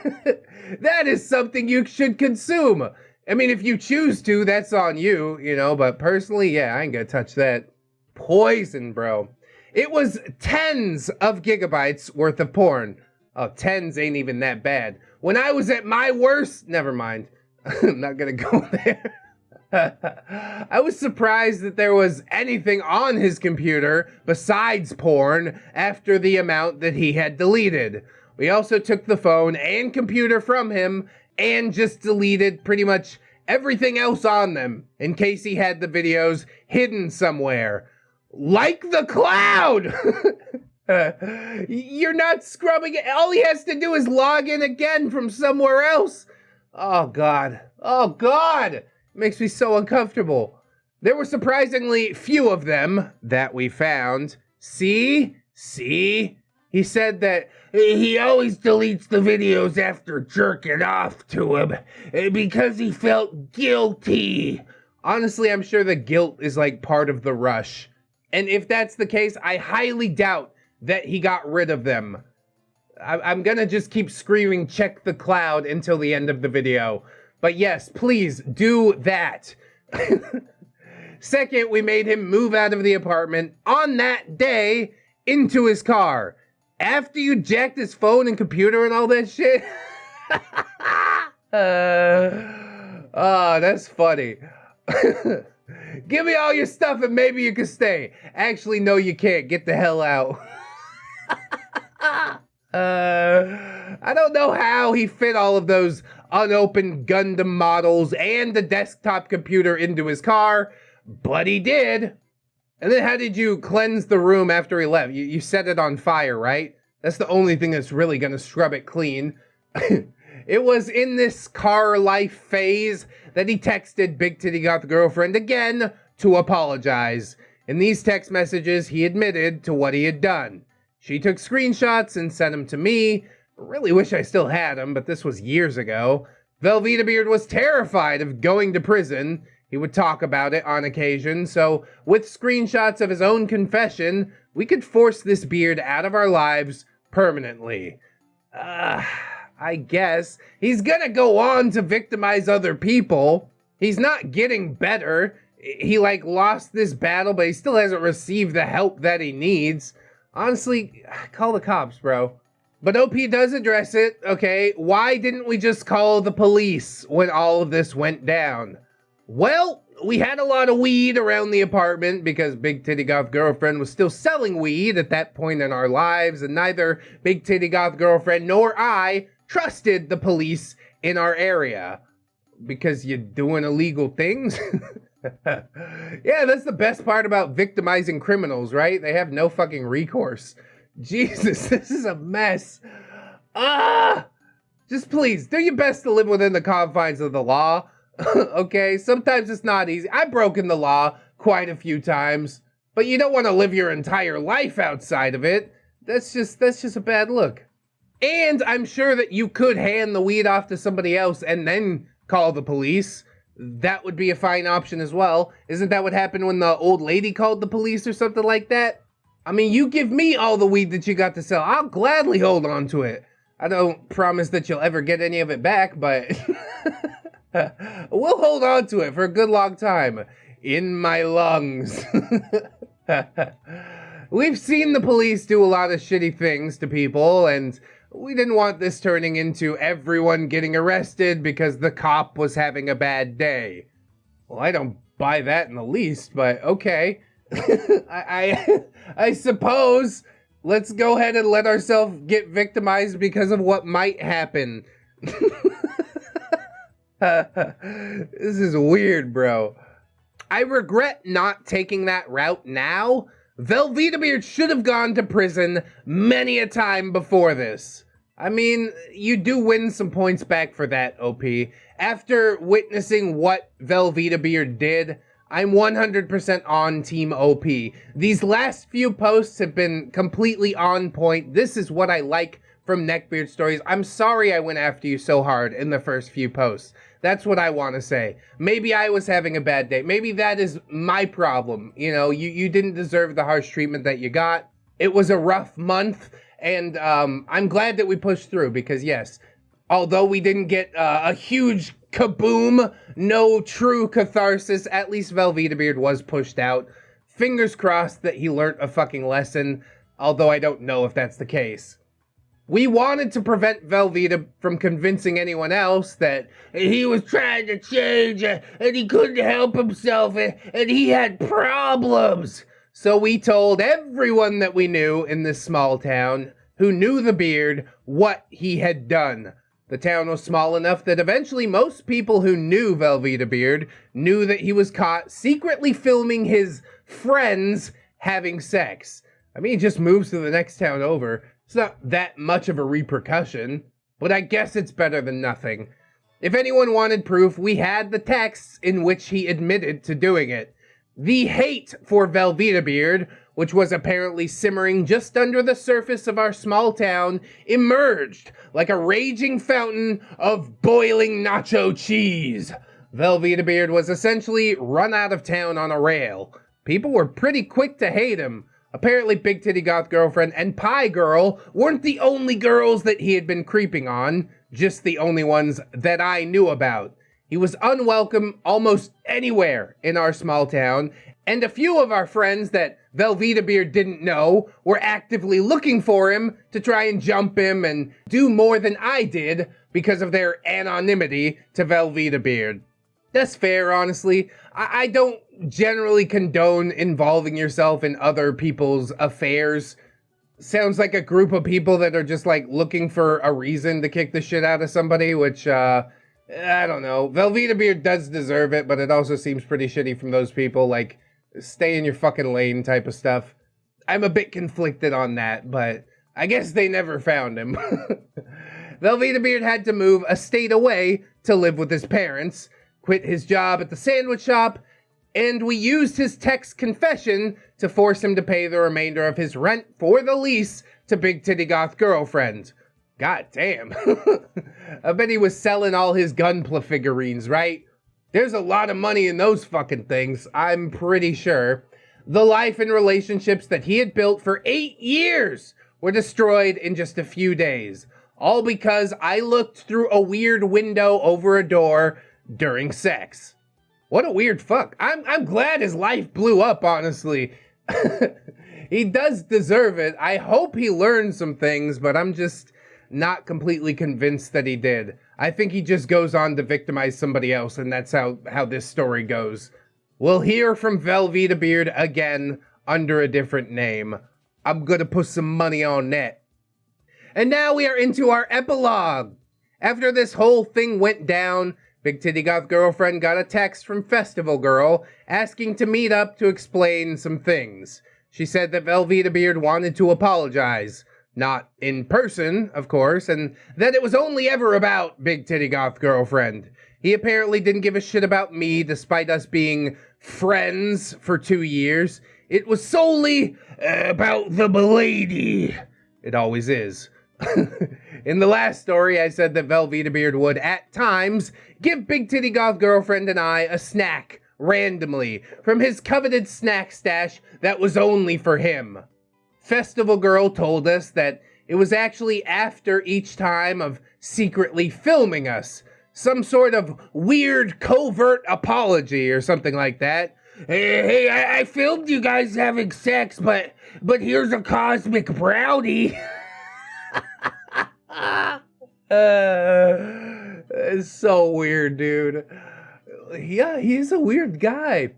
That is something you should consume. I mean, if you choose to, that's on you, you know, but personally, yeah, I ain't gonna touch that. Poison, bro. It was tens of gigabytes worth of porn. Oh, tens ain't even that bad. When I was at my worst, never mind. I'm not gonna go there. I was surprised that there was anything on his computer besides porn after the amount that he had deleted. We also took the phone and computer from him and just deleted pretty much everything else on them in case he had the videos hidden somewhere. Like the cloud! You're not scrubbing it. All he has to do is log in again from somewhere else. Oh, God. Oh, God! It makes me so uncomfortable. There were surprisingly few of them that we found. See? He said that he always deletes the videos after jerking off to him because he felt guilty. Honestly, I'm sure the guilt is like part of the rush. And if that's the case, I highly doubt that he got rid of them. I'm gonna just keep screaming, check the cloud until the end of the video. But yes, please do that. Second, we made him move out of the apartment on that day into his car. After you jacked his phone and computer and all that shit? Oh, that's funny. Give me all your stuff and maybe you can stay. Actually, no, you can't. Get the hell out. I don't know how he fit all of those unopened Gundam models and the desktop computer into his car, but he did. And then how did you cleanse the room after he left? You set it on fire, right? That's the only thing that's really gonna scrub it clean. It was in this car life phase that he texted Big Titty Goth Girlfriend again to apologize. In these text messages, he admitted to what he had done. She took screenshots and sent them to me. Really wish I still had them, but this was years ago. Velveetabeard was terrified of going to prison. He would talk about it on occasion, so with screenshots of his own confession, we could force this beard out of our lives permanently. I guess. He's gonna go on to victimize other people. He's not getting better. He, like, lost this battle, but he still hasn't received the help that he needs. Honestly, call the cops, bro. But OP does address it, okay? Why didn't we just call the police when all of this went down? Well, we had a lot of weed around the apartment because Big Titty Goth Girlfriend was still selling weed at that point in our lives, and neither Big Titty Goth Girlfriend nor I trusted the police in our area. Because you're doing illegal things? Yeah, that's the best part about victimizing criminals, right? They have no fucking recourse. Jesus, this is a mess. Just please, do your best to live within the confines of the law. Okay, sometimes it's not easy. I've broken the law quite a few times, but you don't want to live your entire life outside of it. That's just a bad look. And I'm sure that you could hand the weed off to somebody else and then call the police. That would be a fine option as well. Isn't that what happened when the old lady called the police or something like that? I mean, you give me all the weed that you got to sell. I'll gladly hold on to it. I don't promise that you'll ever get any of it back, but We'll hold on to it for a good long time. In my lungs. We've seen the police do a lot of shitty things to people, and we didn't want this turning into everyone getting arrested because the cop was having a bad day. Well, I don't buy that in the least, but okay. I suppose let's go ahead and let ourselves get victimized because of what might happen. This is weird, bro. I regret not taking that route now. Velveetabeard should have gone to prison many a time before this. I mean, you do win some points back for that, OP. After witnessing what Velveetabeard did, I'm 100% on Team OP. These last few posts have been completely on point. This is what I like from NeckbeardStories. I'm sorry I went after you so hard in the first few posts. That's what I want to say. Maybe I was having a bad day. Maybe that is my problem. You know, you didn't deserve the harsh treatment that you got. It was a rough month, and I'm glad that we pushed through because, yes, although we didn't get a huge kaboom, no true catharsis, at least Velveetabeard was pushed out. Fingers crossed that he learned a fucking lesson, although I don't know if that's the case. We wanted to prevent Velveeta from convincing anyone else that he was trying to change and he couldn't help himself and he had problems. So we told everyone that we knew in this small town who knew the beard what he had done. The town was small enough that eventually most people who knew Velveetabeard knew that he was caught secretly filming his friends having sex. I mean, he just moves to the next town over. It's not that much of a repercussion, but I guess it's better than nothing. If anyone wanted proof, we had the texts in which he admitted to doing it. The hate for Velveetabeard, which was apparently simmering just under the surface of our small town, emerged like a raging fountain of boiling nacho cheese. Velveetabeard was essentially run out of town on a rail. People were pretty quick to hate him. Apparently Big Titty Goth Girlfriend and Pie Girl weren't the only girls that he had been creeping on, just the only ones that I knew about. He was unwelcome almost anywhere in our small town, and a few of our friends that Velveetabeard didn't know were actively looking for him to try and jump him and do more than I did because of their anonymity to Velveetabeard. That's fair, honestly. I don't generally condone involving yourself in other people's affairs. Sounds like a group of people that are just, like, looking for a reason to kick the shit out of somebody, which, I don't know. Velveetabeard does deserve it, but it also seems pretty shitty from those people, like, stay in your fucking lane type of stuff. I'm a bit conflicted on that, but I guess they never found him. Velveetabeard had to move a state away to live with his parents, quit his job at the sandwich shop, and we used his text confession to force him to pay the remainder of his rent for the lease to Big Titty Goth Girlfriend. God damn. I bet he was selling all his Gunpla figurines, right? There's a lot of money in those fucking things, I'm pretty sure. The life and relationships that he had built for 8 years were destroyed in just a few days. All because I looked through a weird window over a door during sex. What a weird fuck. I'm glad his life blew up, honestly. He does deserve it. I hope he learned some things, but I'm just not completely convinced that he did. I think he just goes on to victimize somebody else, and that's how this story goes. We'll hear from Velveetabeard again under a different name. I'm gonna put some money on that. And now we are into our epilogue. After this whole thing went down, Big Titty Goth Girlfriend got a text from Festival Girl asking to meet up to explain some things. She said that Velveetabeard wanted to apologize. Not in person, of course, and that it was only ever about Big Titty Goth Girlfriend. He apparently didn't give a shit about me, despite us being friends for 2 years. It was solely about the milady. It always is. In the last story, I said that Velveetabeard would, at times, give Big Titty Goth Girlfriend and I a snack, randomly, from his coveted snack stash that was only for him. Festival Girl told us that it was actually after each time of secretly filming us, some sort of weird covert apology or something like that. Hey, I filmed you guys having sex, but here's a cosmic brownie. It's so weird, dude. Yeah, he's a weird guy.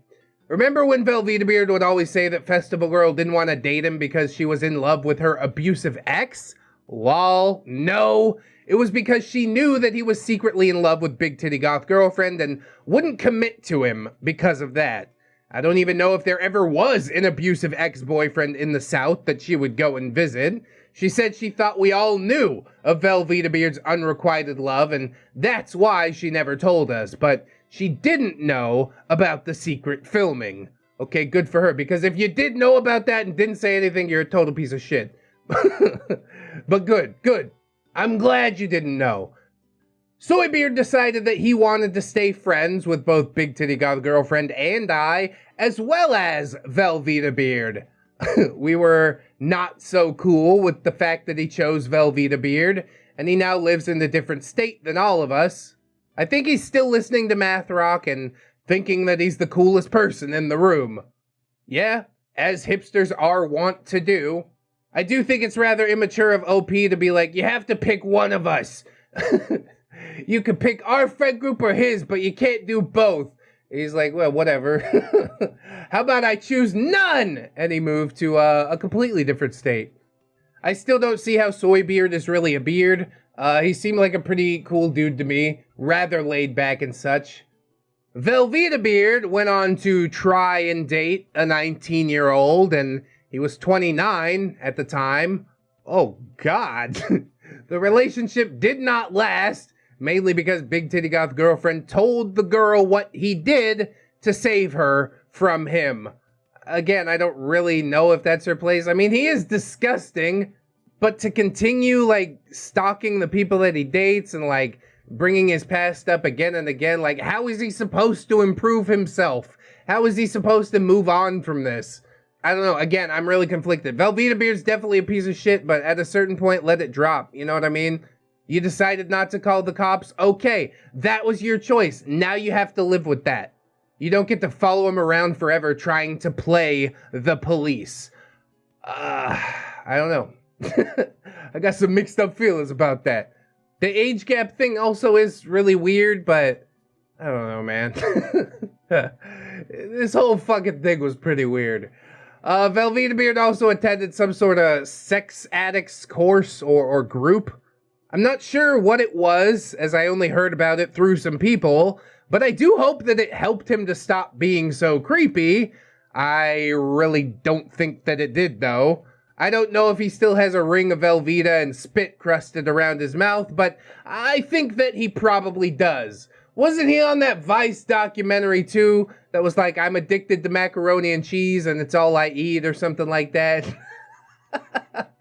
Remember when Velveetabeard would always say that Festival Girl didn't want to date him because she was in love with her abusive ex? Lol, no. It was because she knew that he was secretly in love with Big Titty Goth Girlfriend and wouldn't commit to him because of that. I don't even know if there ever was an abusive ex-boyfriend in the South that she would go and visit. She said she thought we all knew of Velveetabeard's unrequited love, and that's why she never told us, but she didn't know about the secret filming. Okay, good for her, because if you did know about that and didn't say anything, you're a total piece of shit. But good. I'm glad you didn't know. Soybeard decided that he wanted to stay friends with both Big Titty Goth Girlfriend and I, as well as Velveetabeard. We were not so cool with the fact that he chose Velveetabeard, and he now lives in a different state than all of us. I think he's still listening to math rock and thinking that he's the coolest person in the room. Yeah, as hipsters are wont to do. I do think it's rather immature of OP to be like, you have to pick one of us. You could pick our friend group or his, but you can't do both. He's like, well, whatever. How about I choose none? And he moved to a completely different state. I still don't see how Soybeard is really a beard. He seemed like a pretty cool dude to me. Rather laid back and such. Velveetabeard went on to try and date a 19-year-old, and he was 29 at the time. Oh, God. The relationship did not last, mainly because Big Titty Goth Girlfriend told the girl what he did to save her from him. Again, I don't really know if that's her place. I mean, he is disgusting, but to continue, like, stalking the people that he dates and, like, bringing his past up again and again, like, how is he supposed to improve himself? How is he supposed to move on from this? I don't know. Again, I'm really conflicted. Velveetabeard's definitely a piece of shit, but at a certain point, let it drop. You know what I mean? You decided not to call the cops? Okay, that was your choice. Now you have to live with that. You don't get to follow him around forever trying to play the police. I don't know. I got some mixed up feelings about that. The age gap thing also is really weird, but I don't know, man. This whole fucking thing was pretty weird. Velveetabeard also attended some sort of sex addicts course or group. I'm not sure what it was, as I only heard about it through some people, but I do hope that it helped him to stop being so creepy. I really don't think that it did, though. I don't know if he still has a ring of Velveeta and spit crusted around his mouth, but I think that he probably does. Wasn't he on that Vice documentary, too, that was like, I'm addicted to macaroni and cheese and it's all I eat or something like that?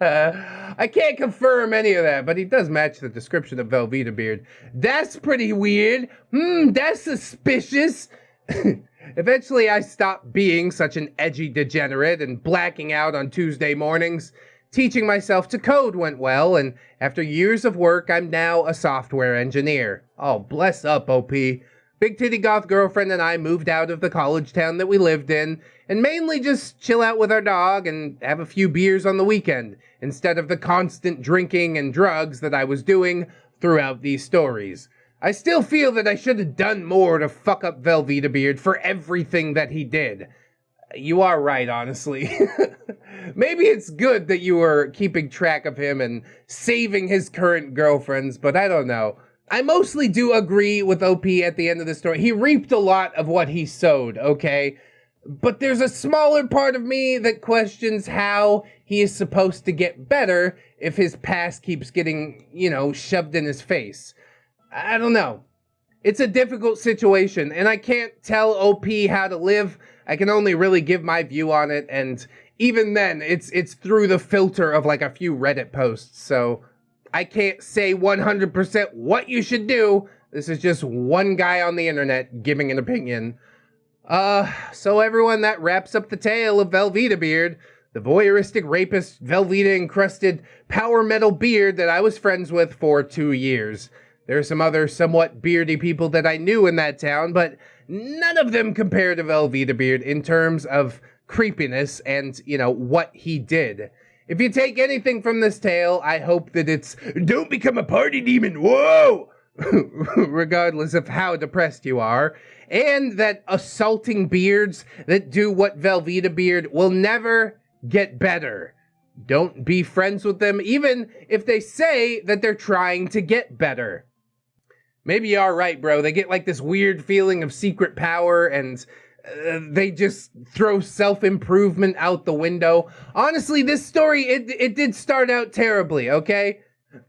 I can't confirm any of that, but he does match the description of Velveetabeard. That's pretty weird. That's suspicious. Eventually, I stopped being such an edgy degenerate and blacking out on Tuesday mornings. Teaching myself to code went well, and after years of work, I'm now a software engineer. Oh, bless up, OP. Big Titty Goth Girlfriend and I moved out of the college town that we lived in, and mainly just chill out with our dog and have a few beers on the weekend, instead of the constant drinking and drugs that I was doing throughout these stories. I still feel that I should have done more to fuck up Velveetabeard for everything that he did. You are right, honestly. Maybe it's good that you were keeping track of him and saving his current girlfriends, but I don't know. I mostly do agree with OP at the end of the story. He reaped a lot of what he sowed, okay? But there's a smaller part of me that questions how he is supposed to get better if his past keeps getting, shoved in his face. I don't know. It's a difficult situation, and I can't tell OP how to live. I can only really give my view on it, and even then, it's through the filter of like a few Reddit posts, so I can't say 100% what you should do. This is just one guy on the internet giving an opinion. So everyone, that wraps up the tale of Velveetabeard, the voyeuristic rapist, Velveeta-encrusted power metal beard that I was friends with for 2 years. There are some other somewhat beardy people that I knew in that town, but none of them compare to Velveetabeard in terms of creepiness and, what he did. If you take anything from this tale, I hope that it's, don't become a party demon, whoa! Regardless of how depressed you are, and that assaulting beards that do what Velveetabeard will never get better. Don't be friends with them, even if they say that they're trying to get better. Maybe you are right, bro. They get like this weird feeling of secret power and they just throw self-improvement out the window. Honestly, this story, it did start out terribly, okay?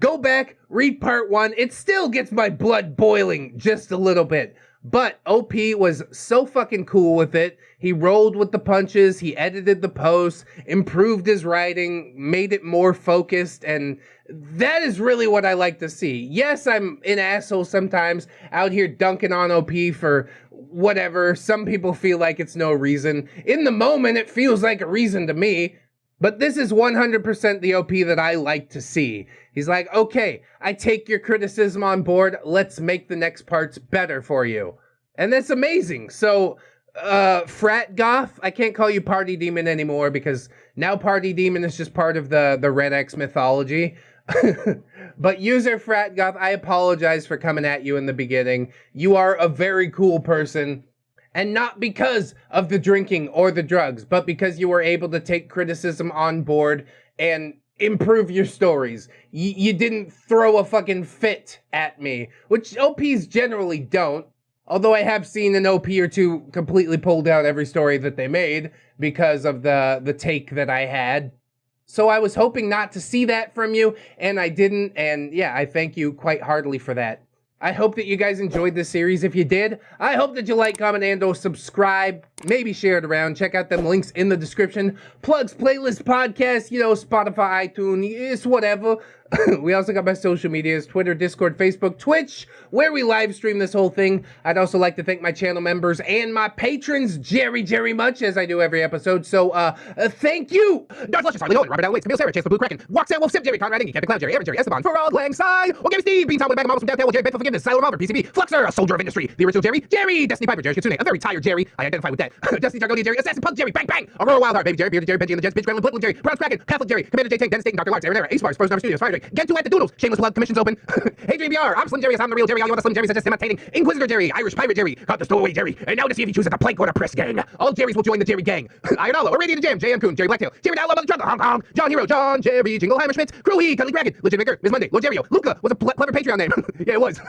Go back, read part 1. It still gets my blood boiling just a little bit. But OP was so fucking cool with it. He rolled with the punches, he edited the posts, improved his writing, made it more focused, and that is really what I like to see. Yes, I'm an asshole sometimes, out here dunking on OP for whatever. Some people feel like it's no reason. In the moment, it feels like a reason to me. But this is 100% the OP that I like to see. He's like, okay, I take your criticism on board. Let's make the next parts better for you. And that's amazing. So, Frat Goth, I can't call you Party Demon anymore because now Party Demon is just part of the ReddX mythology. But user Frat Goth, I apologize for coming at you in the beginning. You are a very cool person. And not because of the drinking or the drugs, but because you were able to take criticism on board and improve your stories. You didn't throw a fucking fit at me, which OPs generally don't. Although I have seen an OP or two completely pull down every story that they made because of the take that I had. So I was hoping not to see that from you, and I didn't, and yeah, I thank you quite heartily for that. I hope that you guys enjoyed this series. If you did, I hope that you like, comment, and or subscribe. Maybe share it around. Check out them links in the description. Plugs, playlist, podcast, Spotify, iTunes, it's whatever. We also got my social medias, Twitter, Discord, Facebook, Twitch, where we live stream this whole thing. I'd also like to thank my channel members and my patrons, Jerry much, as I do every episode. So, thank you! Darth Luscious, Harley Owen, Robert L. Waits, Camille Sarah, Chase the Blue Kraken, Roxanne Wolf, Sip, Jerry, Conrad Ingy, Captain Cloud, Jerry, Aaron, Jerry, Esteban, For All, Lang, Sai, Game Steve, Beantown with a bag of models from downtown, Jerry, Bet for Forgiveness, Silent Revolver, PCB, Fluxer, a soldier of industry, the original Jerry, Destiny Piper, Jerry Kitsune, a very tired Jerry, I identify with that, Destiny Jargonia, Jerry, Assassin Punk, Jerry, Bang Bang, Aurora Wildheart, Baby Jerry, Bearded Jerry, Benji and the Jets, Bitch Gremlin, Blittlin, Jerry, Bronze Kraken, Catholic Jerry, Commander J Tank, Dennis Dayton, Dr. Lars, Aaron Era, Ace Bars, Frozen Number Studios, Fire Drake, Get 2 at the Doodles, Shameless Plug, Commissions Open, Adrian BR, I'm Slim Jerry, I'm the real Jerry, all you want the Slim Jerry, just imitating, Inquisitor Jerry, Irish Pirate Jerry, Caught the Stowaway Jerry, and now to see if he chooses the plank or the press gang. All Jerrys will join the Jerry gang. Iron Hollow, Irradiated Jam, J.M. Coon, Jerry Blacktail, Jerry Download, Mother Trucker, Hong Kong, John Hero, John Jerry, Jingleheimer Schmitz, Crewhee, Cuddly Dragon, Legend Maker, Miss Monday, Lord Jerryo, Luca was a clever Patreon name. Yeah, it was.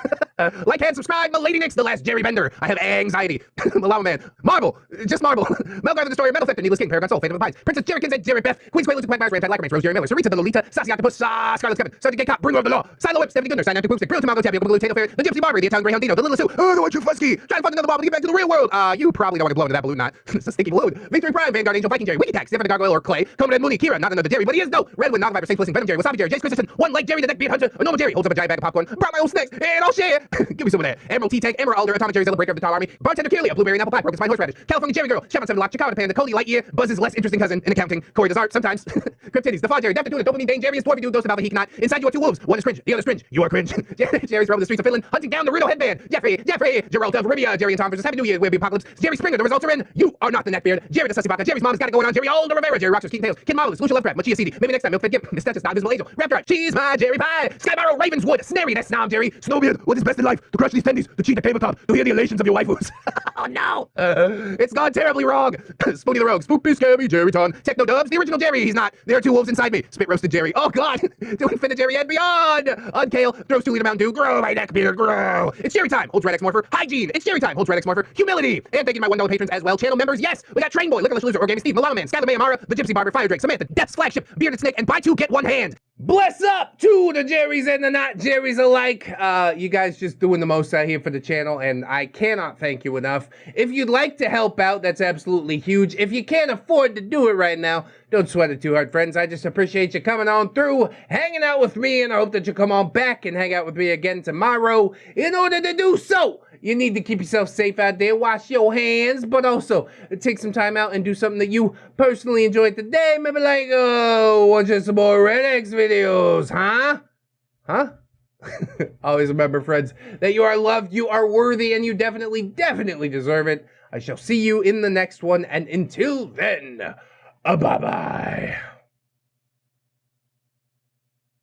Like and subscribe, Milady Nix, the last Jerry Bender. I have anxiety. Malama Man, Marble, just Marble, Melgar the Destroyer, Metal Fifth, Needless King, Paragon Soul, Fate of the Pines, Princess Jerrykins and Jerry Beth, Queen's Quaaludes, Quack Myers, Rampant Lacrimate, Rose Jerry Miller, Sarita the Lolita, Sassy Octopus, Scarlet Kevin, Sergeant Gay Cop, Bringer of the Law, Silo Whip, Stephanie Gunder, Synaptic Poopstick, Brilliant Tomago, Tapio, Blue Tato Fair, the Gypsy Barber, the Italian Greyhound Dino, the Little Sue, the White Trufusky, trying to find another bomb to get back to the real world. You probably don't want to blow into that balloon, not. It's a stinky balloon. Victory Prime, Vanguard Angel, Viking Jerry, Wiki Tax, Stefan the Gargoyle or Clay, Conan Mooney, Kira, not another Jerry, but he is no. Redwood, Nog Viper, Safe Listen, Venom Jerry, Wasabi Jerry, Jace Christensen, One Like Jerry, the Neckbeard Hunter, a normal Jerry, holds up a giant bag of popcorn, brought my own snacks, and I'll share. Give me some of that. Emerald T-Tank, Emerald Alder, Atomic Jerry, Zilla Breaker of the Tar Army, Bartender Kirlia, a Blueberry and Apple Pie, Broken Spine Horseradish, California Jerry Girl, Chevron 7 Lock, Chicago Pan, the Cody Lightyear, Buzz's less interesting cousin in accounting, Corey does art sometimes, Cryptides, the Fod Jerry, Death to Tuna, Dopamine Dane, Jerry is Dwarfy Dude, Ghost of Alpha, He Cannot, Inside You are two wolves, one is cringe, the other is cringe, you are cringe. Jerry's roaming the streets of Finland, hunting down the Riddle headband, Jeffrey, Gerald of Rivia, Jerry and Tom versus Happy New Year, Webby Apocalypse, Jerry Springer, the results are in, you are not the Neckbeard, Jerry the Sussy Baka, Jerry's mom's got it going on, Jerry Alder Rivera, Jerry Rockstars, Keaton Tails, Kid Marvelous, Lucia Lovecraft, Machia CD, maybe next time, Milk Fed Gimp, Miss Tetris, Not Invisible Angel, Raptor Art, Cheese, my Jerry Pie, Sky Barrow, Ravenswood, Snary, that's Snob Jerry, Snowbeard, what is best in life, to crush these tendies, to cheat at tabletop, to hear the elations of your waifus. Oh no! It's gone terribly wrong. Spoonie the Rogue, Spoopy Scabby, Jerry Ton, Techno Dubs, the original Jerry, he's not, there are two wolves inside me, Spit Roasted Jerry, oh god, to infinite Jerry and beyond! Unkale, throws 2 liter Mountain Dew, grow my neckbeard, grow! It's Jerry time, holds ReddX Morpher, Hygiene, it's Jerry time, holds ReddX Morpher, Humility, and thank you to my $1 patrons as well, channel members, yes, we got Train Boy, Liquorless Loser, Organic Steve, Milano Man, Skylar May Amara, the Gypsy Barber, Fire Drake, Samantha, Death's Flagship, Bearded Snake, and buy 2 get 1 hand! Bless up to the Jerrys and the not Jerrys alike. You guys just doing the most out here for the channel, and I cannot thank you enough. If you'd like to help out, that's absolutely huge. If you can't afford to do it right now, don't sweat it too hard, friends. I just appreciate you coming on through, hanging out with me, and I hope that you come on back and hang out with me again tomorrow. In order to do so, you need to keep yourself safe out there, wash your hands, but also take some time out and do something that you personally enjoyed today. Maybe like, watching some more ReddX videos, huh? Always remember, friends, that you are loved, you are worthy, and you definitely deserve it. I shall see you in the next one, and until then, bye-bye.